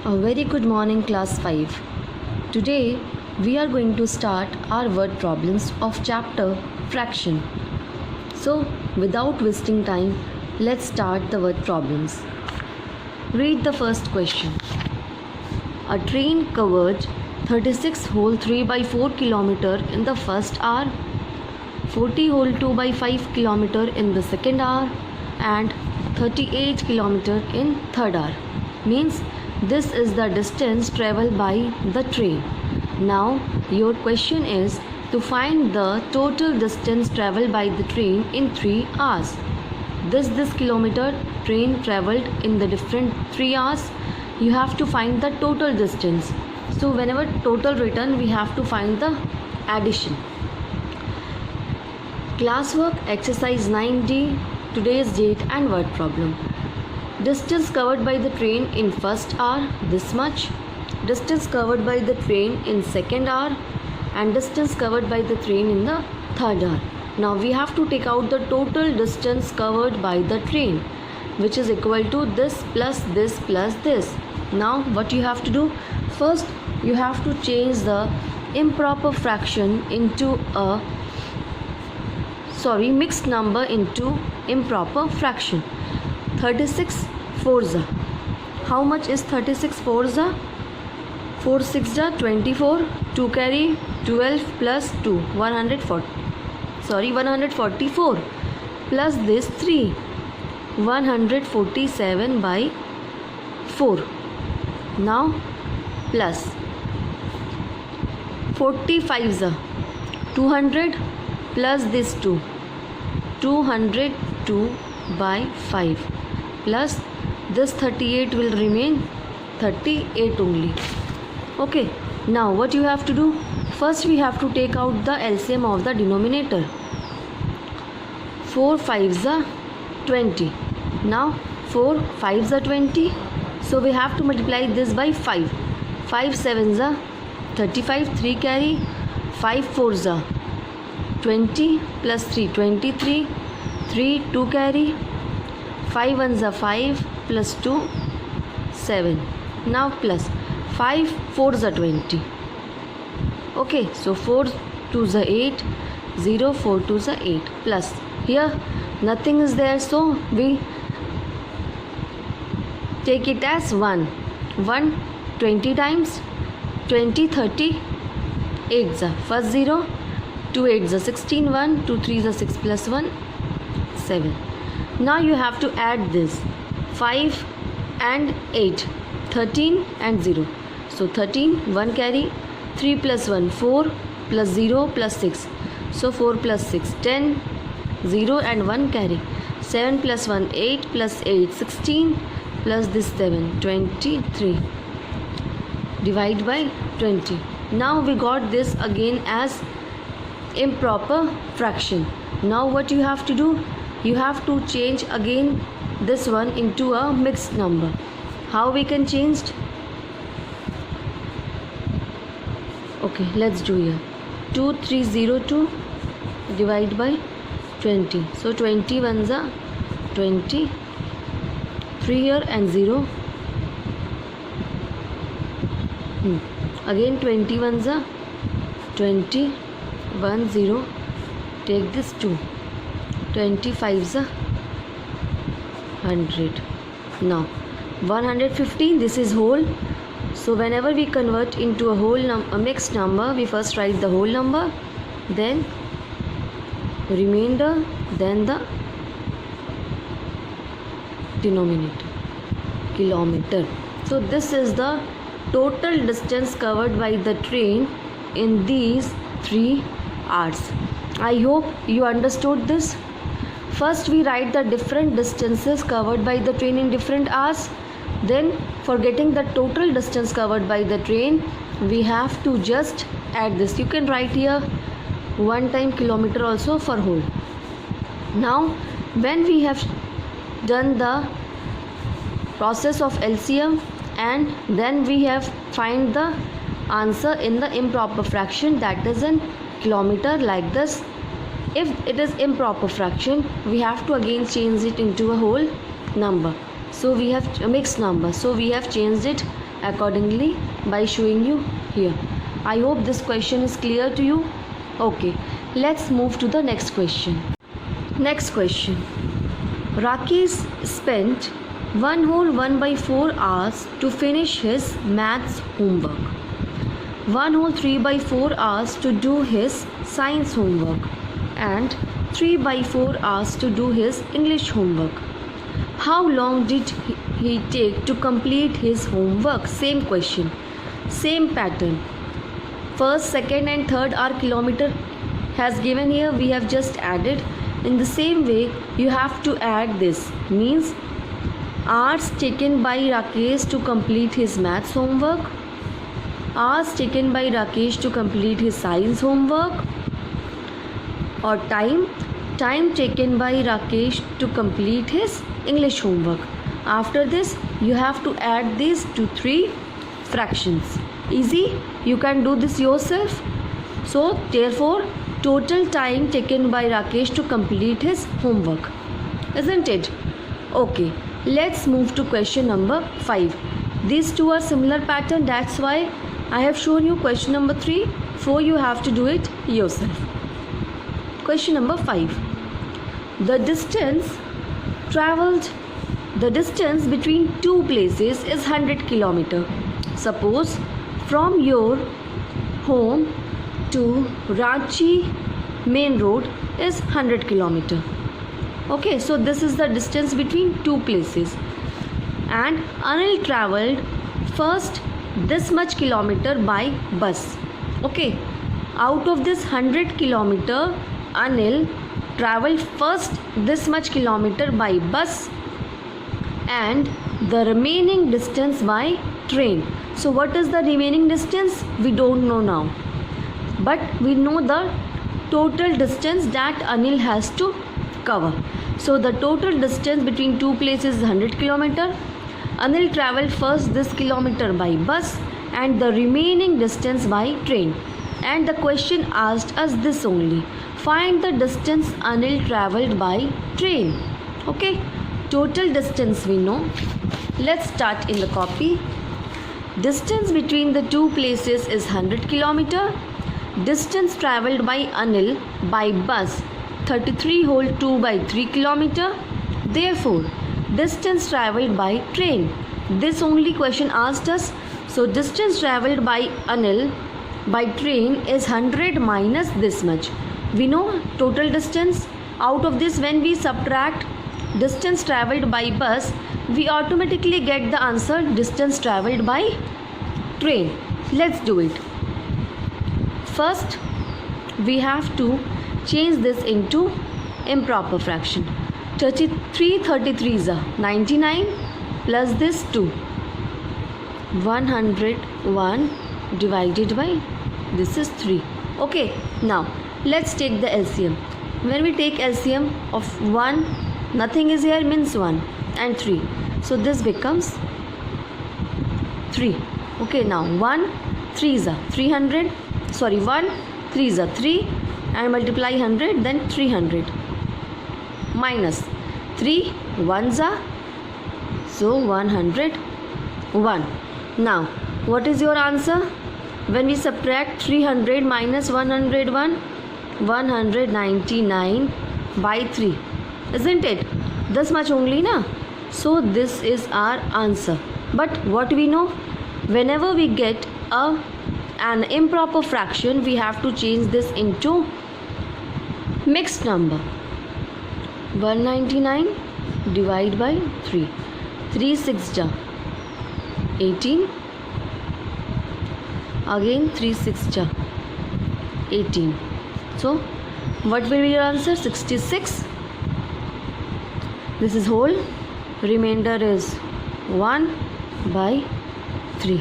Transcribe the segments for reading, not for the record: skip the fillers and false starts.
A very good morning, class 5. Today we are going to start our word problems of chapter fraction. So, without wasting time, let's start the word problems. Read the first question. A train covered 36 whole 3 by 4 kilometer in the first hour, 40 whole 2 by 5 kilometer in the second hour, and 38 kilometer in third hour. Means this is the distance traveled by the train. Now your question is to find the total distance traveled by the train in 3 hours. This kilometer train traveled in the different 3 hours. You have to find the total distance. So whenever total written, we have to find the addition. Classwork exercise 9D, today's date and word problem. Distance covered by the train in first hour, this much. Distance covered by the train in second hour, and distance covered by the train in the third hour. Now we have to take out the total distance covered by the train, which is equal to this plus this plus this. Now what you have to do? First you have to change the improper fraction into a mixed number into improper fraction. 36 fours. How much is 36 fours? 4 6 24, 2 carry 12 plus 2 144 plus this 3 147 by 4. Now plus 45 200 plus this 2 202 by 5 plus this 38 will remain 38 only. Okay, now what you have to do? First we have to take out the LCM of the denominator. 4 5s are 20. Now 4 5s are 20. So we have to multiply this by 5. 5 7s are 35, 3 carry, 5 4s are 20 plus 3 23, 3 2 carry, 5 1s are 5 plus 2 7. Now plus 5 4s are 20. Okay, so 4 2s are 8, 0 4 2s are 8 plus here nothing is there, so we take it as 1 20 times 20 30 8s are first 0, 2 8s are 16, 1 2 3s are 6 plus 1 7. Now you have to add this 5 and 8, 13 and 0. So 13, 1 carry, 3 plus 1 4 plus 0 plus 6. So 4 plus 6 10, 0 and 1 carry, 7 plus 1 8 plus 8 16 plus this 7 23. Divide by 20. Now we got this again as improper fraction. Now what you have to do? You have to change again this one into a mixed number. How we can change? Okay, let's do here. 2302 divide by 20. So 20 ones are 20. 3 here and 0. Again 20 ones are 20. 1 0. Take this 2. 25s are 100. Now 115, this is whole. So whenever we convert into a mixed number, we first write the whole number, then remainder, then the denominator, kilometer. So this is the total distance covered by the train in these 3 hours. I hope you understood this. First we write the different distances covered by the train in different hours. Then for getting the total distance covered by the train, we have to just add this. You can write here 1 time kilometer also for whole. Now when we have done the process of LCM and then we have find the answer in the improper fraction, that is in kilometer, like this. If it is improper fraction, we have to again change it into a whole number. So we have a mixed number, so we have changed it accordingly by showing you here. I hope this question is clear to you. Okay, let's move to the next question. Next question. Rakesh spent one whole 1/4 hours to finish his maths homework, one whole 3/4 hours to do his science homework, and 3/4 hours to do his English homework. How long did he take to complete his homework? Same question, same pattern. First, second and third are kilometer has given here, we have just added. In the same way you have to add this, means hours taken by Rakesh to complete his maths homework, hours taken by Rakesh to complete his science homework, or time taken by Rakesh to complete his English homework. After this you have to add these to 3 fractions. Easy, you can do this yourself. So therefore total time taken by Rakesh to complete his homework, isn't it? Okay, let's move to question number 5. These two are similar pattern, that's why I have shown you question number 3. 4 you have to do it yourself. Question number 5. The distance between two places is 100 km. Suppose from your home to Ranchi main road is 100 km. Okay, so this is the distance between two places, and Anil traveled first this much kilometer by bus. Okay, out of this 100 km Anil traveled first this much kilometer by bus and the remaining distance by train. So what is the remaining distance? We don't know now, but we know the total distance that Anil has to cover. So the total distance between two places is 100 km. Anil traveled first this kilometer by bus and the remaining distance by train. And the question asked us this only. Find the distance Anil traveled by train. Okay, total distance we know. Let's start in the copy. Distance between the two places is 100 km. Distance travelled by Anil by bus 33 whole 2 by 3 km. Therefore, distance travelled by train. This only question asked us. So distance travelled by Anil by train is 100 minus this much. We know total distance. Out of this, when we subtract distance travelled by bus, we automatically get the answer distance travelled by train. Let's do it. First we have to change this into improper fraction. 33 are 99 plus this 2, 101 divided by this is 3. Okay, now let's take the LCM. When we take LCM of 1, nothing is here, means 1, and 3, so this becomes 3. Okay, now 1 3s are 300, sorry, 1 3s are 3, and multiply 100, then 300 minus 3 1s are, so 101. Now what is your answer? When we subtract 300 minus 101, 199 by 3, isn't it? This much only, na? So this is our answer. But what we know, whenever we get an improper fraction, we have to change this into mixed number. 199 divide by 3, 3 6 ja 18, again 3 6 ja 18. So what will be your answer? 66. This is whole, remainder is 1 by 3.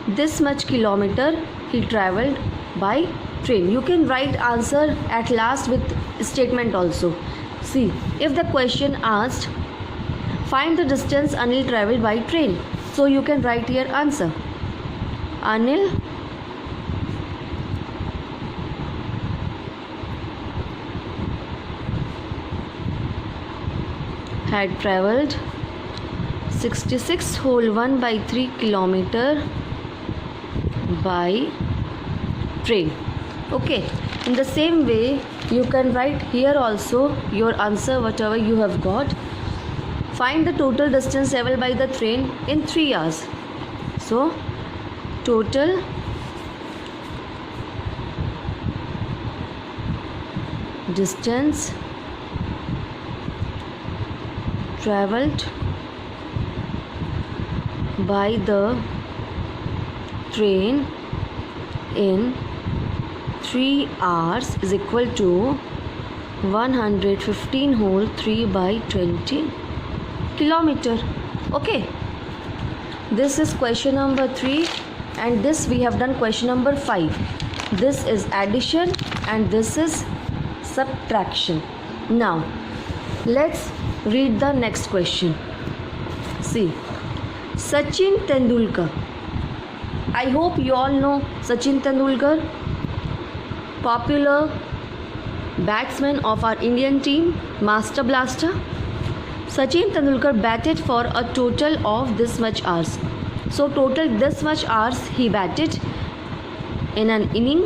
This much kilometer he travelled by train. You can write answer at last with statement also. See, if the question asked find the distance Anil travelled by train, so you can write here answer. Anil had travelled 66 whole 1/3 kilometer by train. Okay, in the same way you can write here also your answer whatever you have got. Find the total distance traveled by the train in 3 hours. So total distance traveled by the train in 3 hours is equal to 115 whole 3/20 kilometer. Okay, this is question number 3, and this we have done question number 5. This is addition and this is subtraction. Now let's read the next question. See, Sachin Tendulkar. I hope you all know Sachin Tendulkar, popular batsman of our Indian team, Master Blaster. Sachin Tendulkar batted for a total of this much hours. So total this much hours he batted in an inning.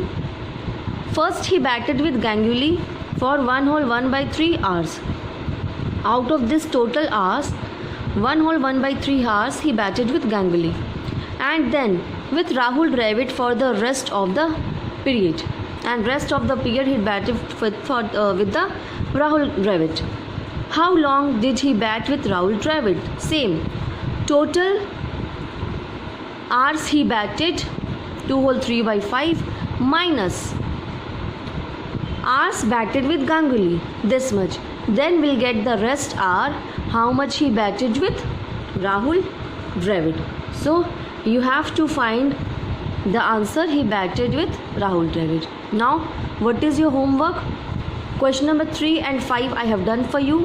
First he batted with Ganguly for 1 whole 1/3 hours. Out of this total hours, 1 whole 1/3 hours he batted with Ganguly, and then with Rahul Dravid for the rest of the period. And rest of the period he batted with the Rahul Dravid. How long did he bat with Rahul Dravid? Same. Total hours he batted 2 whole 3/5 minus hours batted with Ganguly, this much. Then we'll get the rest hour, how much he batted with Rahul Dravid. So you have to find the answer he batted with Rahul Dravid. Now what is your homework? Question number 3 and 5 I have done for you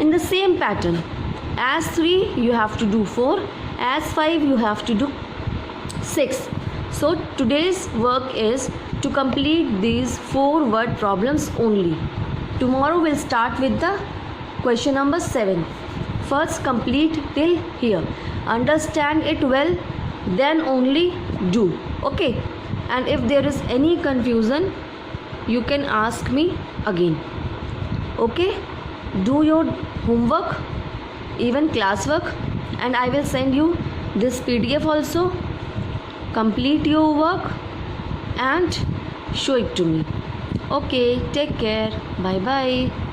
in the same pattern. As 3 you have to do 4, as 5 you have to do 6. So today's work is to complete these 4 word problems only. Tomorrow we'll start with the question number 7. First complete till here. Understand it well, then only do. Okay, and if there is any confusion you can ask me again. Okay, do your homework, even classwork, and I will send you this PDF also. Complete your work and show it to me. Okay, take care. Bye bye.